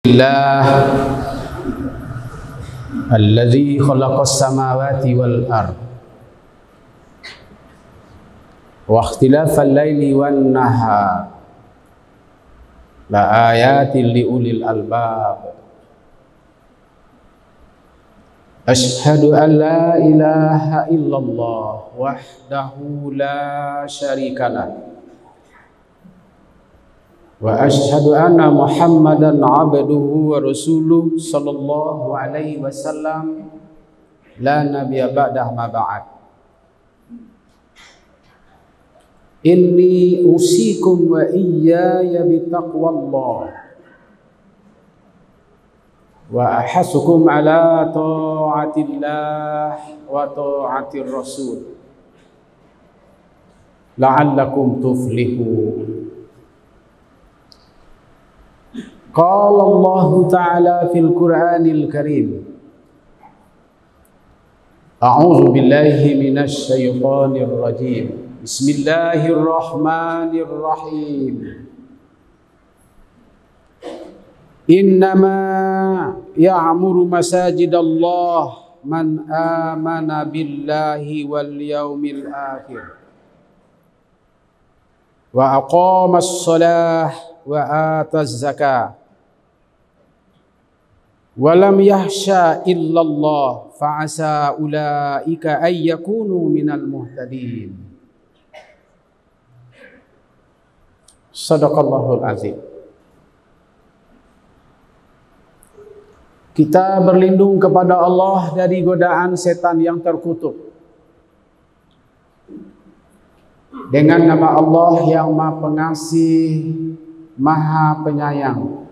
Allah alladzi khalaqas samawati wal ard wa ikhtilafal laili wan nahar la ayatin li ulil albab. Ashhadu an la ilaha illallah wahdahu la syarikalah wa ashhadu anna Muhammadan abduhu wa rasuluh sallallahu alaihi wasallam la nabiyya ba'dah ma ba'd. Inni usikum wa iyaya bitaqwallah wa ahasukum ala ta'atillah wa ta'atir rasul la'allakum tuflihun. Qala Allah Ta'ala fil Qur'anil Karim. A'udzu billahi minasy syaithanir rajim. Bismillahirrahmanirrahim. Innama ya'muru masajidallah man amana billahi wal yaumil akhir wa aqamas shalah wa ataz zakah walam yahsha illallah fa'asa ulaika ay yakunu minal muhtadin. Shadaqallahul azim. Kita berlindung kepada Allah dari godaan setan yang terkutuk dengan nama Allah yang Maha Pengasih, Maha Penyayang.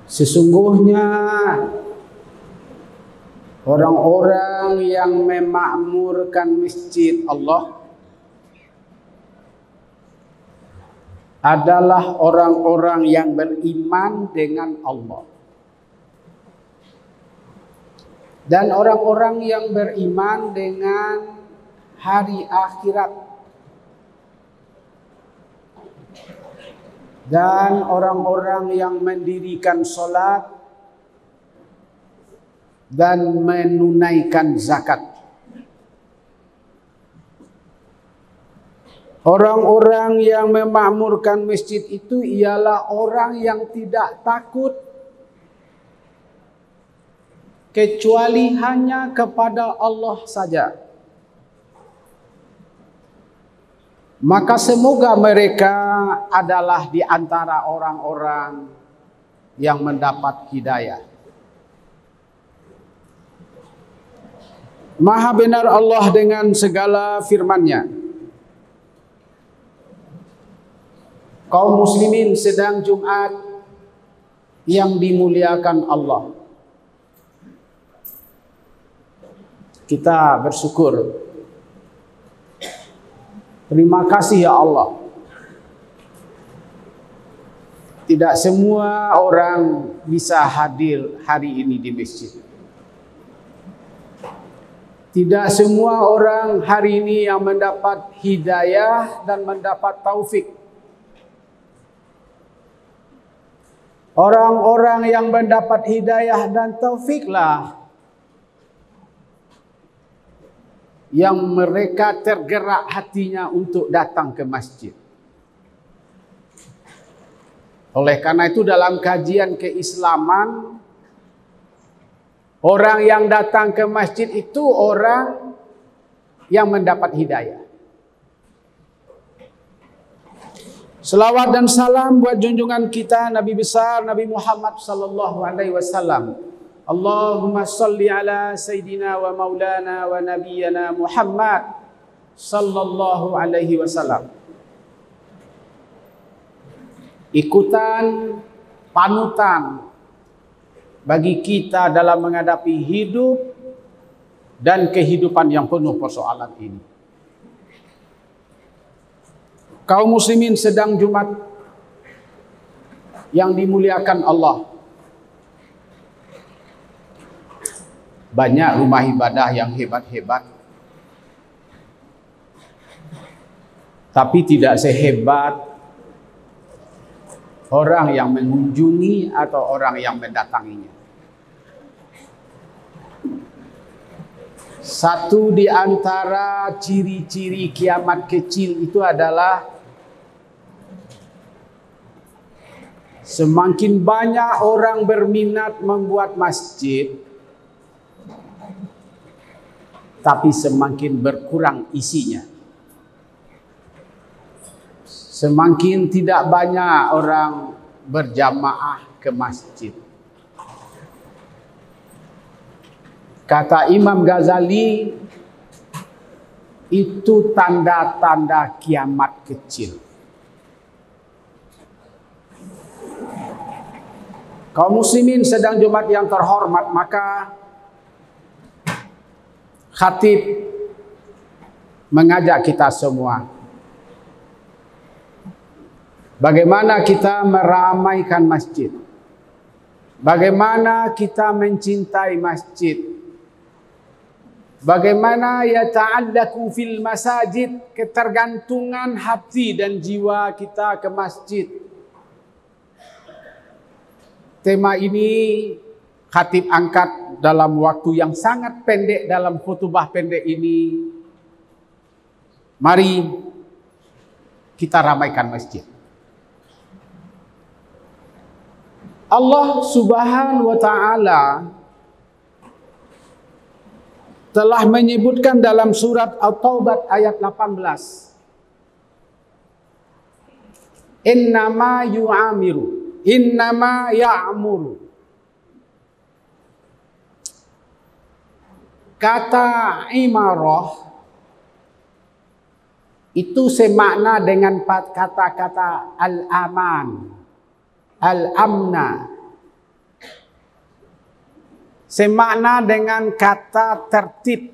Sesungguhnya orang-orang yang memakmurkan masjid Allah adalah orang-orang yang beriman dengan Allah. Dan orang-orang yang beriman dengan hari akhirat. Dan orang-orang yang mendirikan salat dan menunaikan zakat. Orang-orang yang memakmurkan masjid itu ialah orang yang tidak takut kecuali hanya kepada Allah saja. Maka semoga mereka adalah di antara orang-orang yang mendapat hidayah. Maha benar Allah dengan segala firman-Nya. Kaum muslimin sedang Jumat yang dimuliakan Allah. Kita bersyukur. Terima kasih ya Allah. Tidak semua orang bisa hadir hari ini di masjid. Tidak semua orang hari ini yang mendapat hidayah dan mendapat taufik. Orang-orang yang mendapat hidayah dan taufiklah yang mereka tergerak hatinya untuk datang ke masjid. Oleh karena itu dalam kajian keislaman, orang yang datang ke masjid itu orang yang mendapat hidayah. Selawat dan salam buat junjungan kita Nabi besar Nabi Muhammad sallallahu alaihi wasallam. Allahumma salli ala Sayyidina wa Maulana wa Nabiyyana Muhammad sallallahu alaihi wasallam. Ikutan panutan bagi kita dalam menghadapi hidup dan kehidupan yang penuh persoalan ini. Kaum muslimin sedang Jumat yang dimuliakan Allah. Banyak rumah ibadah yang hebat-hebat, tapi tidak sehebat orang yang mengunjungi atau orang yang mendatanginya. Satu di antara ciri-ciri kiamat kecil itu adalah semakin banyak orang berminat membuat masjid, tapi semakin berkurang isinya. Semakin tidak banyak orang berjamaah ke masjid. Kata Imam Ghazali, itu tanda-tanda kiamat kecil. Kaum muslimin sedang Jumat yang terhormat, maka khatib mengajak kita semua. Bagaimana kita meramaikan masjid? Bagaimana kita mencintai masjid? Bagaimana yata'allaku fil masajid, ketergantungan hati dan jiwa kita ke masjid. Tema ini khatib angkat dalam waktu yang sangat pendek, dalam khutbah pendek ini. Mari kita ramaikan masjid. Allah Subhanahu wa ta'ala telah menyebutkan dalam surat At-Taubah ayat 18. Innama yu'amiru, innama ya'muru. Kata imarah itu semakna dengan kata-kata al-aman, al-amna. Semakna dengan kata tertib.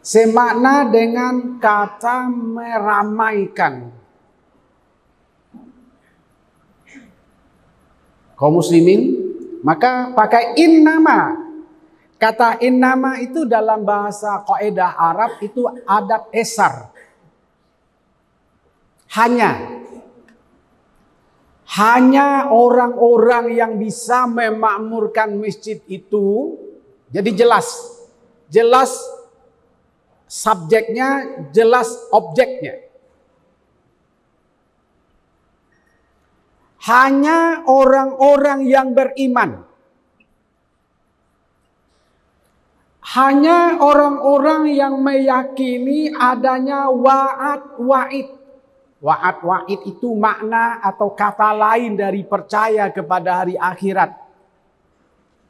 Semakna dengan kata meramaikan. Kaum muslimin, maka pakai innama. Kata innama itu dalam bahasa kaidah Arab itu adat esar. Hanya orang-orang yang bisa memakmurkan masjid itu. Jadi jelas subjeknya, jelas objeknya. Hanya orang-orang yang beriman. Hanya orang-orang yang meyakini adanya wa'ad-wa'id. Wa'ad-wa'id itu makna atau kata lain dari percaya kepada hari akhirat.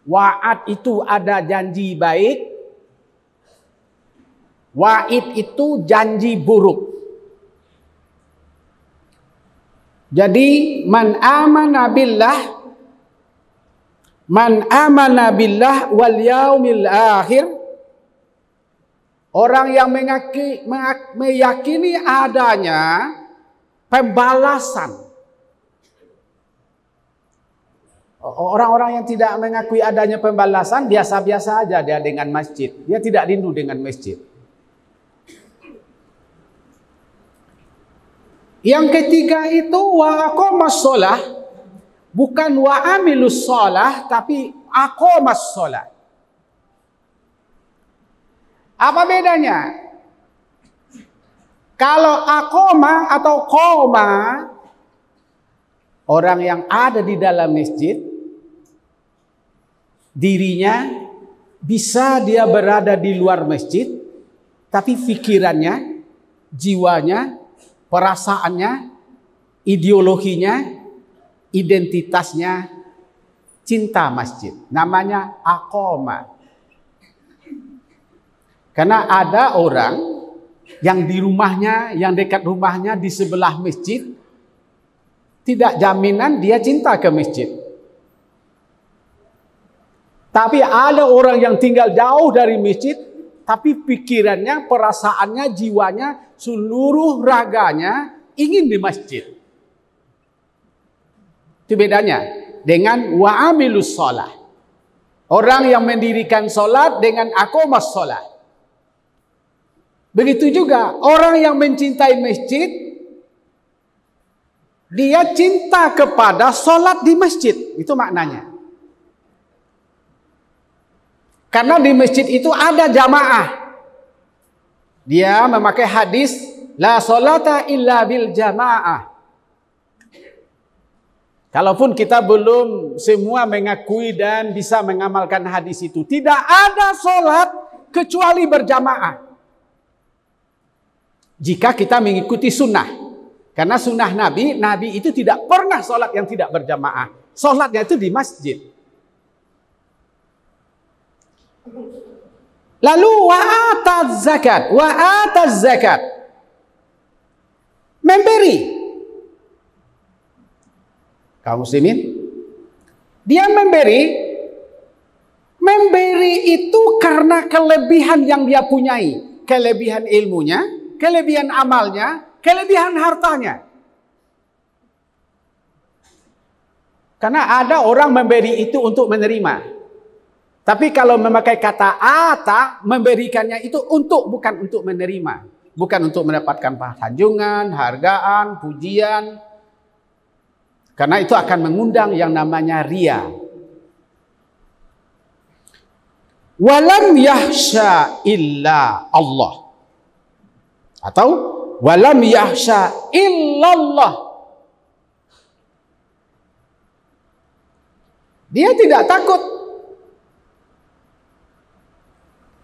Wa'ad itu ada janji baik. Wa'id itu janji buruk. Jadi man amana billah wal yaumil akhir, orang yang meyakini adanya pembalasan. Orang-orang yang tidak mengakui adanya pembalasan biasa-biasa aja dia dengan masjid. Dia tidak rindu dengan masjid. Yang ketiga itu wa aqamas shalah, bukan wa amilus shalah tapi aqamas shalah. Apa bedanya? Kalau aqama atau qoma, orang yang ada di dalam masjid, dirinya bisa dia berada di luar masjid, tapi pikirannya, jiwanya, perasaannya, ideologinya, identitasnya cinta masjid. Namanya aqama. Karena ada orang yang di rumahnya, yang dekat rumahnya di sebelah masjid, tidak jaminan dia cinta ke masjid. Tapi ada orang yang tinggal jauh dari masjid, tapi pikirannya, perasaannya, jiwanya, seluruh raganya ingin di masjid. Itu bedanya dengan wa'amilus shalah. Orang yang mendirikan sholat dengan aqamas shalah. Begitu juga orang yang mencintai masjid, Dia cinta kepada solat di masjid. Itu maknanya. Karena di masjid itu ada jamaah. Dia memakai hadis la solata illa bil jamaah. Kalaupun kita belum semua mengakui dan bisa mengamalkan hadis itu, tidak ada solat kecuali berjamaah. Jika kita mengikuti sunnah. Karena sunnah Nabi itu tidak pernah solat yang tidak berjamaah. Solatnya itu di masjid. Lalu wa'ataz zakat. Memberi. Kaum muslimin, dia memberi itu karena kelebihan yang dia punyai, kelebihan ilmunya, kelebihan amalnya, kelebihan hartanya. Karena ada orang memberi itu untuk menerima. Tapi kalau memakai kata ata, memberikannya itu bukan untuk menerima, bukan untuk mendapatkan sanjungan, hargaan, pujian. Karena itu akan mengundang yang namanya riya. Walam yahsya illa Allah. Atau walam yahsya illallah. Dia tidak takut.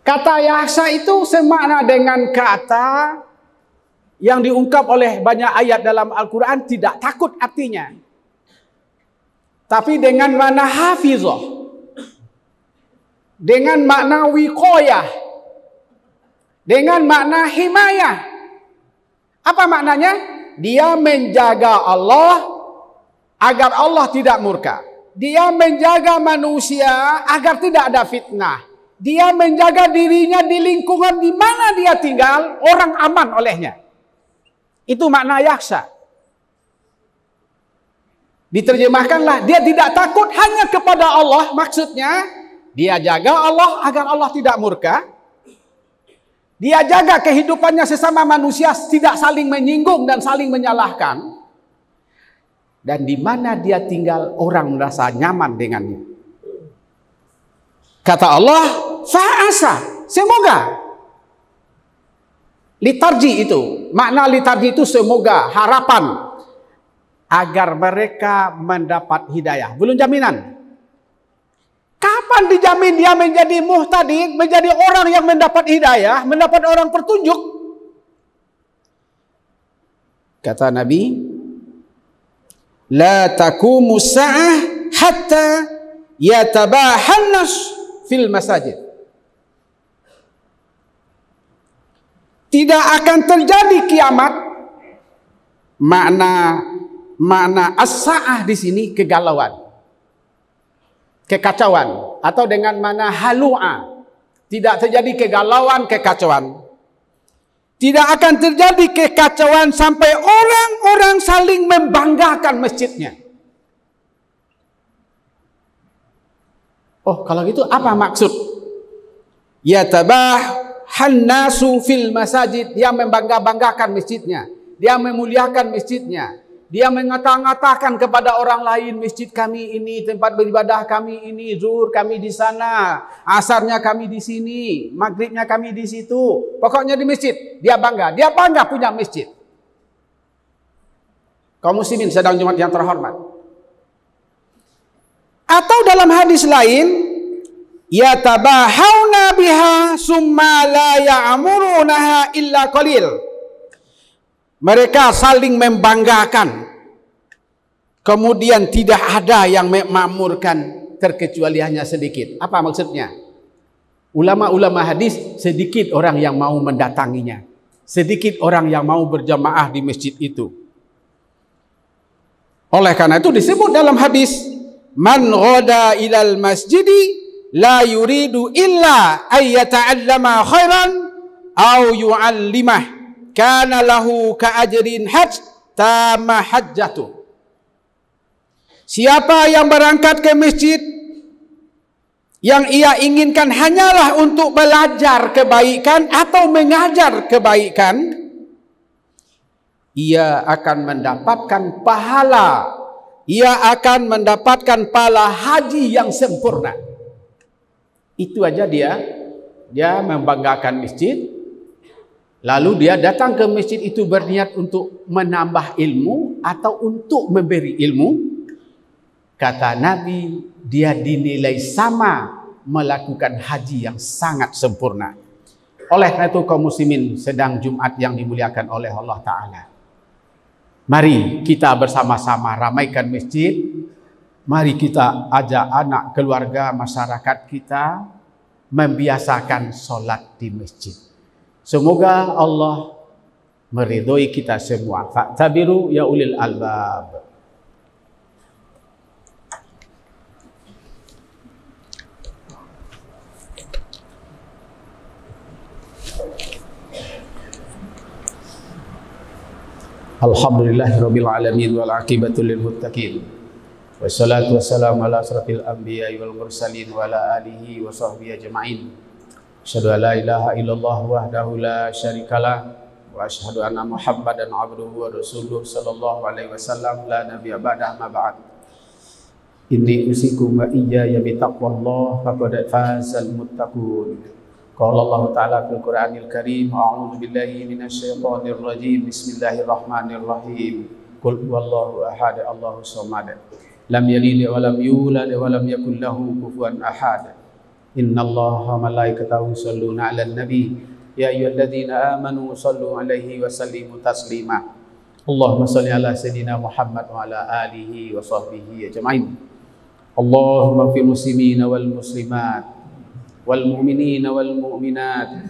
Kata yahsya itu semakna dengan kata yang diungkap oleh banyak ayat dalam Al-Quran, tidak takut artinya. Tapi dengan makna hafizah, dengan makna wiqayah, dengan makna himayah. Apa maknanya? Dia menjaga Allah agar Allah tidak murka. Dia menjaga manusia agar tidak ada fitnah. Dia menjaga dirinya di lingkungan di mana dia tinggal, orang aman olehnya. Itu makna yakhsha. Diterjemahkanlah, dia tidak takut hanya kepada Allah. Maksudnya, dia jaga Allah agar Allah tidak murka. Dia jaga kehidupannya sesama manusia, tidak saling menyinggung dan saling menyalahkan. Dan di mana dia tinggal, orang merasa nyaman dengannya. Kata Allah, fa'asa, semoga. Litarji itu, makna litarji itu semoga, harapan. Agar mereka mendapat hidayah. Belum jaminan. Kapan dijamin dia menjadi muhtadi, menjadi orang yang mendapat hidayah, mendapat orang petunjuk? Kata Nabi, la taqumu sa'ah hatta yatabahan nas fil masajid. Tidak akan terjadi kiamat. Makna as-sa'ah di sini kegalauan, kekacauan, atau dengan makna halu'a, tidak terjadi kegalauan, kekacauan. Tidak akan terjadi kekacauan sampai orang-orang saling membanggakan masjidnya. Oh, kalau gitu apa maksud? Yatabahan nasu fil masajid, dia membangga-banggakan masjidnya, dia memuliakan masjidnya. Dia mengata-ngatakan kepada orang lain, masjid kami ini, tempat beribadah kami ini, zuhur kami di sana, asarnya kami di sini, maghribnya kami di situ. Pokoknya di masjid, dia bangga punya masjid. Kaum muslimin sedang Jumat yang terhormat. Atau dalam hadis lain, yatabahawna biha summa la ya'murunaha illa qalil. Mereka saling membanggakan. Kemudian tidak ada yang memakmurkan terkecuali hanya sedikit. Apa maksudnya? Ulama-ulama hadis, sedikit orang yang mau mendatanginya. Sedikit orang yang mau berjamaah di masjid itu. Oleh karena itu disebut dalam hadis, man ghada ilal masjidi la yuridu illa ayyata'allama khairan au yu'allimah. Kana lahu ka'ajrin hajj tamma hajjatu. Siapa yang berangkat ke masjid, yang ia inginkan hanyalah untuk belajar kebaikan atau mengajar kebaikan, ia akan mendapatkan pahala, ia akan mendapatkan pahala haji yang sempurna. Itu aja dia membanggakan masjid. Lalu dia datang ke masjid itu berniat untuk menambah ilmu atau untuk memberi ilmu. Kata Nabi, dia dinilai sama melakukan haji yang sangat sempurna. Oleh karena itu kaum muslimin sedang Jumat yang dimuliakan oleh Allah Ta'ala, mari kita bersama-sama ramaikan masjid. Mari kita ajak anak, keluarga, masyarakat kita membiasakan solat di masjid. Semoga Allah meridhoi kita semua. Fa'tabiru ya ulil albab. Alhamdulillahirabbil alamin wal aqibatu lil muttaqin. Wassalatu wassalamu ala asrafil anbiya'i wal mursalin wa ala alihi wa sahbihi ajma'in. Asyhadu an la ilaha illallah wahdahu la syarikalah wa asyhadu anna Muhammadan abduhu wa rasuluh sallallahu alaihi wasallam la nabiyya ba'dah ma ba'd. Inni usikum wa iyaya bi taqwallah faqad fazal muttaqun. Qala Allah Ta'ala fil Qur'anil Karim, a'udzu billahi minasyaitonir rajim. Bismillahirrahmanirrahim. Qul huwallahu ahad, Allahus samad. Lam yalid wa lam yulad wa lam yakul lahu kufuwan ahad. Innallaha malaikatahu yusholluna 'alan nabi ya ayyuhalladzina amanu shallu 'alaihi wa sallimu taslima. Allahumma shalli 'ala sayidina Muhammad wa 'ala alihi wa sahbihi ajma'in. Allahumma fil muslimina wal muslimat wal mu'minina wal mu'minat